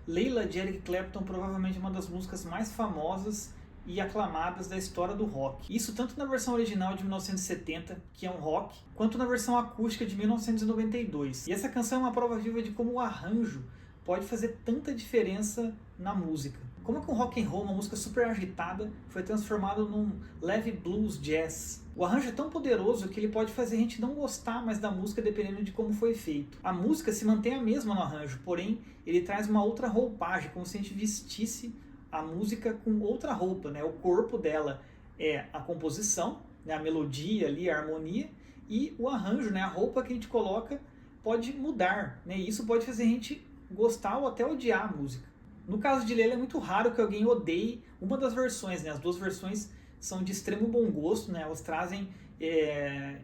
Layla, de Eric Clapton, provavelmente uma das músicas mais famosas e aclamadas da história do rock. Isso tanto na versão original de 1970, que é um rock, quanto na versão acústica de 1992. E essa canção é uma prova viva de como o arranjo pode fazer tanta diferença na música. Como que um rock and roll, uma música super agitada, foi transformado num leve blues jazz. O arranjo é tão poderoso que ele pode fazer a gente não gostar mais da música dependendo de como foi feito. A música se mantém a mesma no arranjo, porém ele traz uma outra roupagem, como se a gente vestisse a música com outra roupa, né? O corpo dela é a composição, né? A melodia ali, a harmonia, e o arranjo, né? A roupa que a gente coloca pode mudar, né? E isso pode fazer a gente gostar ou até odiar a música. No caso de Layla é muito raro que alguém odeie uma das versões, né? As duas versões são de extremo bom gosto, né? Elas trazem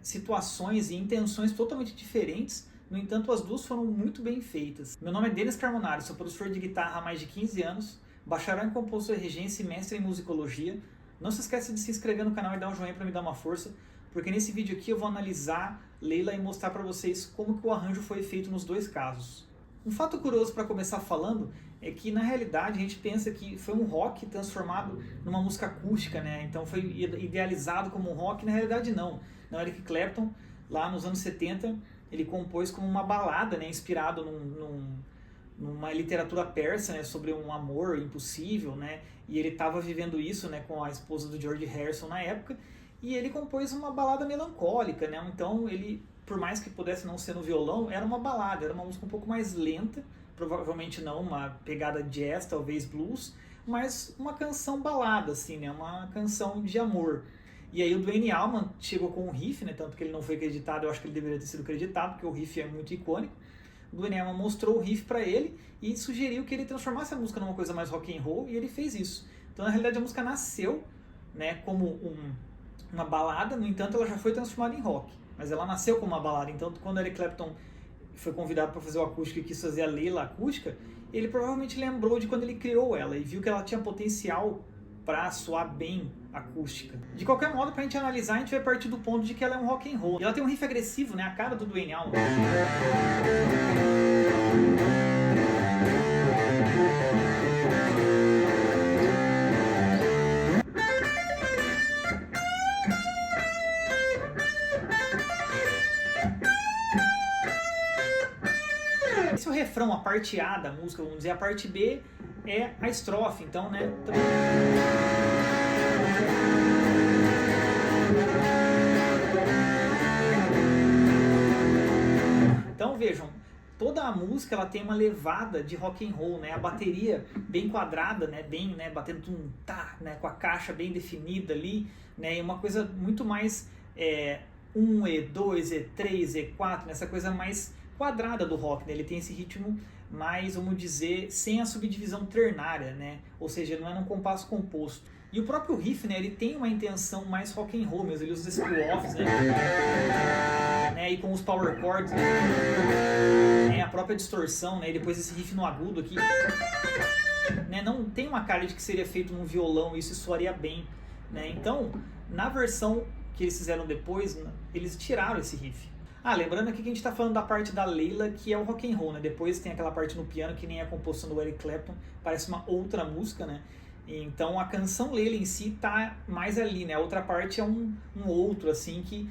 situações e intenções totalmente diferentes. No entanto, as duas foram muito bem feitas. Meu nome é Denis Carmonari, sou professor de guitarra há mais de 15 anos, bacharel em composição e regência e mestre em musicologia. Não se esqueça de se inscrever no canal e dar um joinha para me dar uma força, porque nesse vídeo aqui eu vou analisar Layla e mostrar para vocês como que o arranjo foi feito nos dois casos. Um fato curioso para começar falando é que na realidade a gente pensa que foi um rock transformado numa música acústica, né? Então foi idealizado como um rock, na realidade não. Não, Eric Clapton, lá nos anos 70, ele compôs como uma balada, né? Inspirado numa literatura persa, né? Sobre um amor impossível, né? E ele estava vivendo isso, né? Com a esposa do George Harrison na época, e ele compôs uma balada melancólica, né? Então ele, por mais que pudesse não ser no violão, era uma balada, era uma música um pouco mais lenta, provavelmente não uma pegada jazz, talvez blues, mas uma canção balada, assim, né? Uma canção de amor. E aí o Duane Allman chegou com um riff, né? Tanto que ele não foi acreditado, eu acho que ele deveria ter sido acreditado, porque o riff é muito icônico. O Duane Allman mostrou o riff para ele e sugeriu que ele transformasse a música numa coisa mais rock and roll, e ele fez isso. Então, na realidade, a música nasceu, né, como uma balada, no entanto, ela já foi transformada em rock. Mas ela nasceu como uma balada, então quando Eric Clapton foi convidado para fazer o acústico e quis fazer a Layla acústica, ele provavelmente lembrou de quando ele criou ela e viu que ela tinha potencial para soar bem acústica. De qualquer modo, para a gente analisar, a gente vai partir do ponto de que ela é um rock and roll. E ela tem um riff agressivo, né, a cara do Duane Allman. Esse é o refrão, a parte A da música, vamos dizer. A parte B é a estrofe, então, né? Então, vejam, toda a música ela tem uma levada de rock and roll, né? A bateria bem quadrada, né? Bem, né? Batendo um tá, né? Com a caixa bem definida ali, né? E uma coisa muito mais 1E, 2E, 3E, 4, né? Essa coisa mais quadrada do rock, né? Ele tem esse ritmo mais, vamos dizer, sem a subdivisão ternária, né? Ou seja, não é num compasso composto. E o próprio riff, né? Ele tem uma intenção mais rock and roll mesmo, ele usa os screw-offs, né? E com os power chords, né? A própria distorção, né? E depois esse riff no agudo aqui, né? Não tem uma cara de que seria feito num violão, isso soaria bem, né? Então, na versão que eles fizeram depois, eles tiraram esse riff. Lembrando aqui que a gente está falando da parte da Layla, que é o rock and roll, né? Depois tem aquela parte no piano que nem é a composição do Eric Clapton, parece uma outra música, né? Então a canção Layla em si tá mais ali, né? A outra parte é um outro, assim, que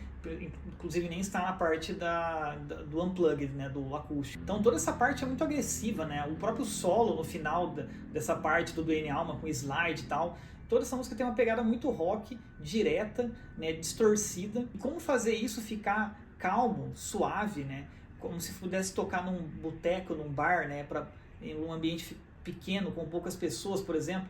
inclusive nem está na parte do unplugged, né? Do acústico. Então toda essa parte é muito agressiva, né? O próprio solo no final dessa parte do Duane Allman com slide e tal, toda essa música tem uma pegada muito rock, direta, né? Distorcida. E como fazer isso ficar calmo, suave, né? Como se pudesse tocar num boteco, num bar, né? Em um ambiente pequeno, com poucas pessoas, por exemplo,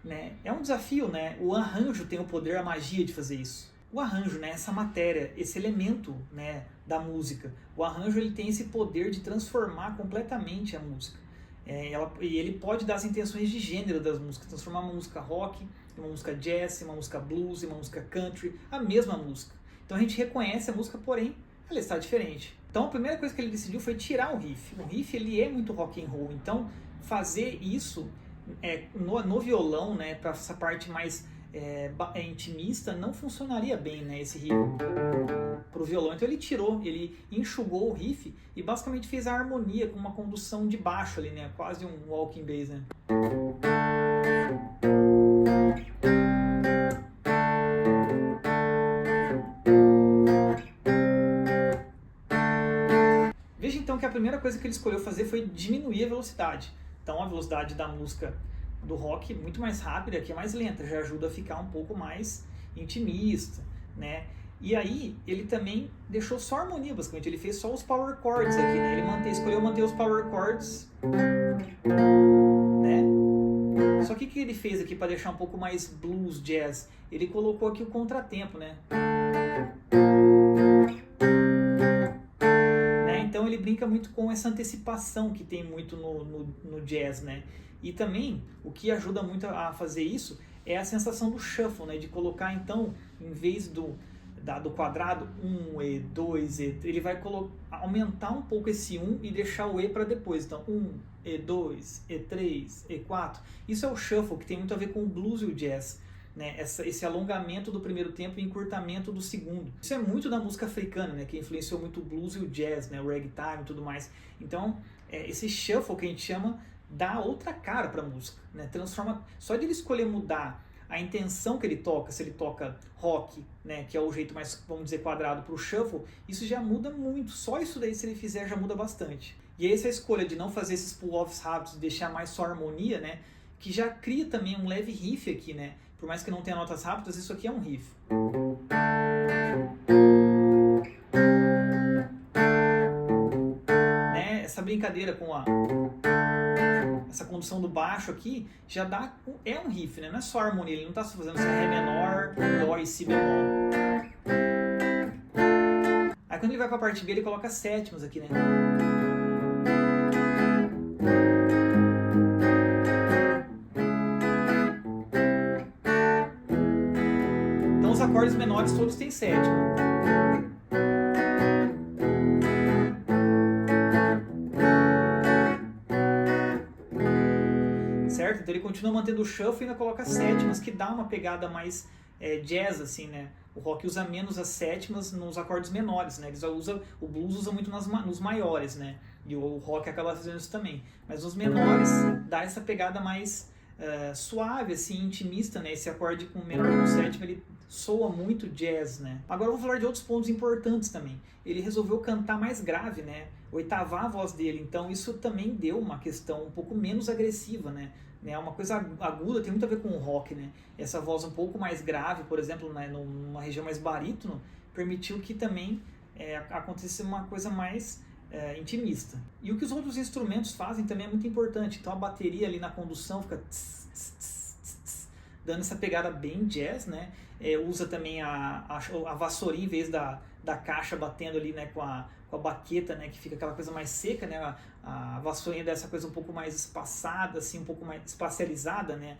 né? É um desafio, né? O arranjo tem o poder, a magia de fazer isso. O arranjo, né? Essa matéria, esse elemento, né? Da música. O arranjo ele tem esse poder de transformar completamente a música. E ele pode dar as intenções de gênero das músicas, transformar uma música rock, uma música jazz, uma música blues, uma música country, a mesma música. Então a gente reconhece a música, porém, ela está diferente. Então a primeira coisa que ele decidiu foi tirar o riff. O riff ele é muito rock and roll, então fazer isso no violão, né, para essa parte mais intimista, não funcionaria bem, né, esse riff pro violão. Então ele enxugou o riff e basicamente fez a harmonia com uma condução de baixo ali, né, quase um walking bass, né. Veja então que a primeira coisa que ele escolheu fazer foi diminuir a velocidade. Então a velocidade da música do rock muito mais rápida, que é mais lenta, já ajuda a ficar um pouco mais intimista, né? E aí ele também deixou só harmonia, basicamente, ele fez só os power chords aqui, né? Ele escolheu manter os power chords, né? Só que o que ele fez aqui para deixar um pouco mais blues jazz? Ele colocou aqui o contratempo, né? Então ele brinca muito com essa antecipação que tem muito no jazz, né? E também o que ajuda muito a fazer isso é a sensação do shuffle, né? De colocar então, em vez do quadrado 1, E, 2, E, ele vai aumentar um pouco esse 1 e deixar o E para depois. Então 1, E2, E3, E4. Isso é o shuffle, que tem muito a ver com o blues e o jazz. Né, esse alongamento do primeiro tempo e encurtamento do segundo. Isso é muito da música africana, né, que influenciou muito o blues e o jazz, né, o ragtime e tudo mais. Então, esse shuffle que a gente chama dá outra cara para a música, né, transforma. Só de ele escolher mudar a intenção que ele toca, se ele toca rock, né, que é o jeito mais, vamos dizer, quadrado, para o shuffle, isso já muda muito. Só isso daí, se ele fizer, já muda bastante. E aí essa escolha de não fazer esses pull-offs rápidos, deixar mais só harmonia, né, que já cria também um leve riff aqui, né? Por mais que não tenha notas rápidas, isso aqui é um riff. Né? Essa brincadeira com essa condução do baixo aqui já é um riff, né? Não é só harmonia, ele não está fazendo esse Ré menor, Dó e Si bemol. Aí quando ele vai para a parte B, ele coloca sétimas aqui, né? Os acordes menores todos têm sétima. Certo? Então ele continua mantendo o shuffle e ainda coloca sétimas, que dá uma pegada mais jazz, assim, né? O rock usa menos as sétimas nos acordes menores, né? O blues usa muito nos maiores, né? E o rock acaba fazendo isso também. Mas nos menores dá essa pegada mais suave, assim, intimista, né? Esse acorde com menor com sétima, ele soa muito jazz, né? Agora eu vou falar de outros pontos importantes também. Ele resolveu cantar mais grave, né? Oitavar a voz dele, então isso também deu uma questão um pouco menos agressiva, né? Uma coisa aguda tem muito a ver com o rock, né? Essa voz um pouco mais grave, por exemplo, né? Numa região mais barítono, permitiu que também acontecesse uma coisa mais intimista. E o que os outros instrumentos fazem também é muito importante. Então a bateria ali na condução fica dando essa pegada bem jazz, né? Usa também a vassourinha em vez da caixa batendo ali, né, com a baqueta, né, que fica aquela coisa mais seca, né? A vassourinha dá essa coisa um pouco mais espaçada, assim, um pouco mais espacializada, né?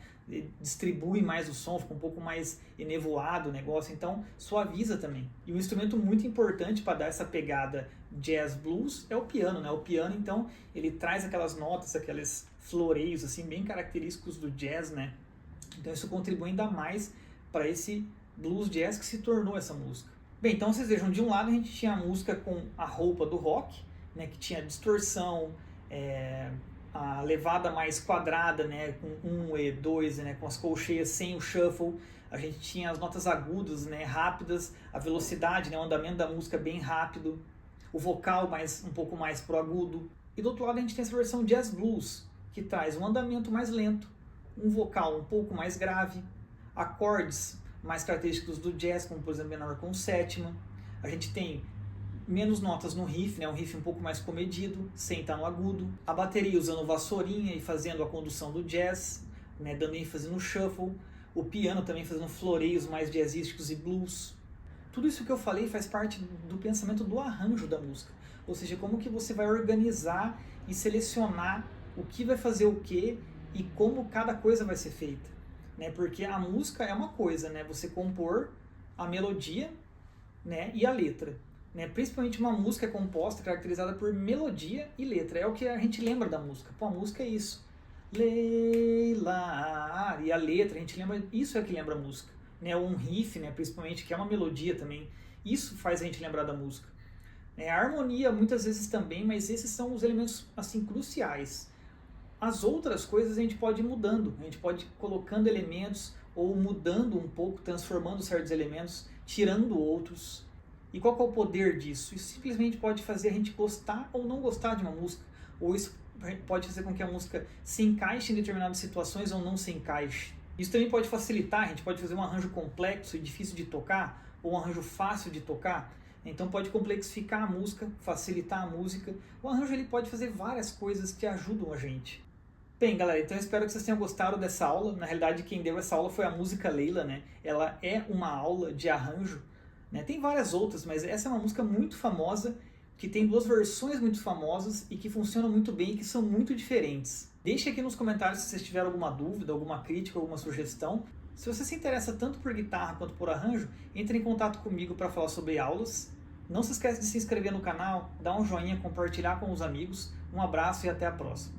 Distribui mais o som, fica um pouco mais enevoado o negócio, então suaviza também. E um instrumento muito importante para dar essa pegada jazz blues é o piano, né? O piano, então, ele traz aquelas notas, aqueles floreios, assim, bem característicos do jazz, né? Então isso contribui ainda mais para esse blues jazz que se tornou essa música. Bem, então vocês vejam, de um lado a gente tinha a música com a roupa do rock, né, que tinha distorção, a levada mais quadrada, né, com 1 e 2, né, com as colcheias sem o shuffle. A gente tinha as notas agudas, né, rápidas, a velocidade, né, o andamento da música bem rápido, o vocal um pouco mais pro agudo. E do outro lado a gente tem essa versão jazz blues, que traz um andamento mais lento, um vocal um pouco mais grave, acordes mais característicos do jazz, como por exemplo menor com sétima. A gente tem menos notas no riff, né, um riff um pouco mais comedido, sem estar no agudo. A bateria usando vassourinha e fazendo a condução do jazz, né, dando ênfase no shuffle. O piano também fazendo floreios mais jazzísticos e blues. Tudo isso que eu falei faz parte do pensamento do arranjo da música. Ou seja, como que você vai organizar e selecionar o que vai fazer o quê e como cada coisa vai ser feita, né? Porque a música é uma coisa, né? Você compor a melodia, né, e a letra, né? Principalmente uma música é composta, caracterizada por melodia e letra. É o que a gente lembra da música. Pô, a música é isso. Leila. E a letra, a gente lembra, isso é que lembra a música, né? Ou um riff, né? Principalmente, que é uma melodia também. Isso faz a gente lembrar da música. A harmonia muitas vezes também, mas esses são os elementos assim cruciais. As outras coisas a gente pode ir mudando, a gente pode ir colocando elementos ou mudando um pouco, transformando certos elementos, tirando outros. E qual que é o poder disso? Isso simplesmente pode fazer a gente gostar ou não gostar de uma música, ou isso pode fazer com que a música se encaixe em determinadas situações ou não se encaixe. Isso também pode facilitar, a gente pode fazer um arranjo complexo e difícil de tocar, ou um arranjo fácil de tocar. Então pode complexificar a música, facilitar a música. O arranjo ele pode fazer várias coisas que ajudam a gente. Bem, galera, então eu espero que vocês tenham gostado dessa aula. Na realidade, quem deu essa aula foi a música Leila, né? Ela é uma aula de arranjo, né? Tem várias outras, mas essa é uma música muito famosa, que tem duas versões muito famosas e que funcionam muito bem e que são muito diferentes. Deixe aqui nos comentários se vocês tiverem alguma dúvida, alguma crítica, alguma sugestão. Se você se interessa tanto por guitarra quanto por arranjo, entre em contato comigo para falar sobre aulas. Não se esqueça de se inscrever no canal, dar um joinha, compartilhar com os amigos. Um abraço e até a próxima.